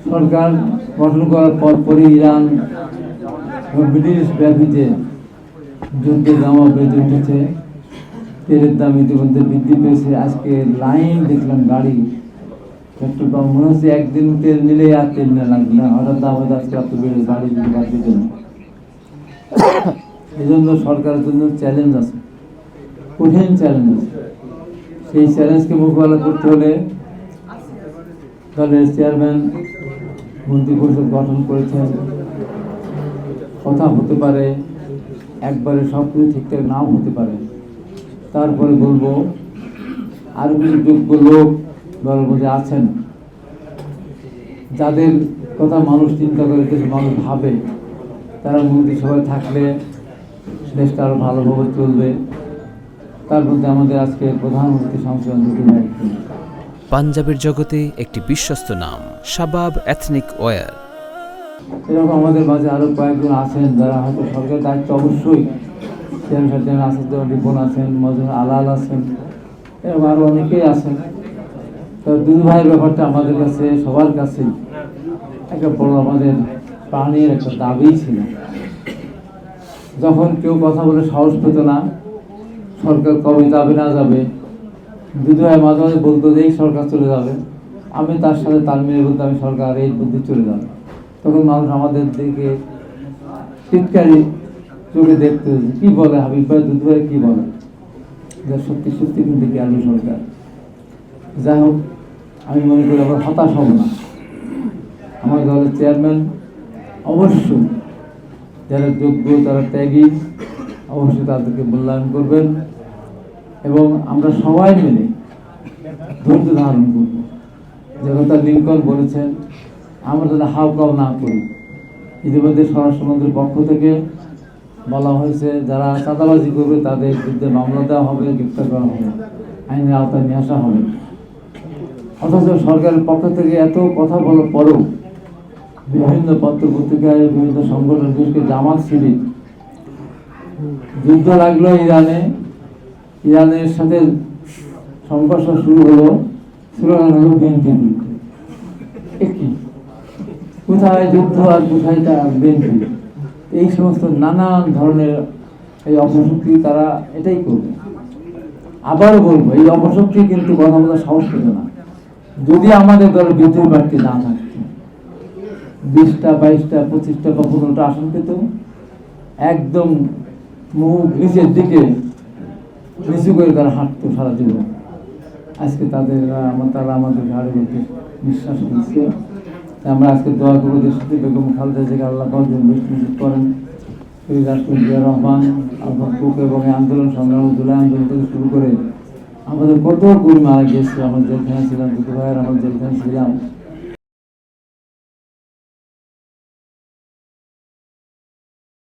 সরকার গঠন করার পরপরই ইরান এবং ব্রিটিশ ব্যাপীতে যুদ্ধের দামও বেড়ে উঠেছে। তেলের দাম ইতিমধ্যে বৃদ্ধি পেয়েছে। আজকে লাইন দেখলাম গাড়ি, পেট্রোল পাম্প, মনে হচ্ছে একদিন তেল নিলে আর তেল না লাগবে না, হঠাৎ দাম হয়তো আজকে এত বেড়ে গাড়ি যদি বাড়তে জন্য। এই জন্য সরকারের জন্য চ্যালেঞ্জ আছে, কঠিন চ্যালেঞ্জ আছে। সেই চ্যালেঞ্জকে মোকাবেলা করতে হলে দলের চেয়ারম্যান মন্ত্রিপরিষদ গঠন করেছেন। কথা হতে পারে, একবারে সব কিছু ঠিকঠাক নাও হতে পারে। তারপরে বলবো আরো কিছু যোগ্য লোক দলের মধ্যে আছেন, যাদের কথা মানুষ চিন্তা করে, কিছু মানুষ ভাবে, তারা মন্ত্রিসভায় থাকলে দেশটা আরো ভালোভাবে চলবে। তার মধ্যে আমাদের আজকে প্রধানমন্ত্রী সংসদ পাঞ্জাবের জগতে একটি বিশ্বস্ত নাম শাবাব এথনিক ওয়্যার। এরকম আমাদের মাঝে আরো কয়েকজন আছেন যারা হয়তো সরকারের দায়িত্ব অবশ্যই, চেয়ারম্যান আসাদুজ্জামান রিপন আছেন, মজুর আলাল আছেন, এরকম আরো অনেকেই আছেন। তো দুই ভাইয়ের ব্যাপারটা আমাদের কাছে সবার কাছেই একটা বড় আমাদের প্রাণের একটা দাবি ছিল। যখন কেউ কথা বলে সাহস পেত না, সরকার কবে যাবে না যাবে, দুধু ভাই মাঝে মাঝে বলতো যে এই সরকার চলে যাবে, আমি তার সাথে তাল মিলিয়ে বলতাম আমি সরকার এই বুদ্ধি চলে যাবে। তখন মানুষ আমাদের দিকে চিৎকারি চোখে দেখতে, কি বলে হাবিব ভাই, দুধু ভাই কি বলে, সত্যি সত্যি কিন্তু গেল সরকার। যাই হোক, আমি মনে করি আবার হতাশ হব না। আমার দলের চেয়ারম্যান অবশ্যই যারা যোগ্য, তারা ত্যাগী, অবশ্যই তাদেরকে মূল্যায়ন করবেন এবং আমরা সবাই মিলে ধৈর্য ধারণ করব। যে কথা লিঙ্কন বলেছেন, আমরা যাতে হাউকাও না করি। ইতিমধ্যে স্বরাষ্ট্রমন্ত্রীর পক্ষ থেকে বলা হয়েছে যারা চাঁদাবাজি করবে তাদের বিরুদ্ধে মামলা দেওয়া হবে, গ্রেপ্তার করা হবে, আইনের আওতায় নিয়ে আসা হবে। অথচ সরকারের পক্ষ থেকে এত কথা বলার পরেও বিভিন্ন পত্র পত্রিকায়, বিভিন্ন সংগঠন, বিশেষ করে জামাত শিবির, যুদ্ধ লাগলো ইরানে, ইরানের সাথে সংঘর্ষ শুরু হলো, স্লোগান হলো বিএনপি। কোথায় যুদ্ধ আর কোথায় তা বিএনপি? এই সমস্ত নানান ধরনের এই অপশক্তি তারা এটাই করবে। আবারও বলবো, এই অপশক্তি কিন্তু কথা বলার সাহস পেত না যদি আমাদের দলের বিদ্যুৎ প্রার্থী না থাকতো। 20টা 22টা 25টা বা 15টা আসন পেত, একদম মুখ নিচের দিকে নিচু করে তারা হাঁটতো সারা জীবন। আজকে তারা আমাদের ঘাড়ে মধ্যে নিঃশ্বাস নিচ্ছে। আমরা আজকে দোয়া করবো দেশটি বেগম খালেদা জিয়াকে আল্লাহ নিশ্চিত করেন, রাষ্ট্রপতি জিয়া রহমান, আলফাদ কুক এবং এই আন্দোলন সংগ্রাম, জুলাই আন্দোলন থেকে শুরু করে আমাদের কত কর্মী মারা গিয়েছে। আমরা জেলখানে ছিলাম, দুটো ভাইয়ের আমরা জেলখানে ছিলাম।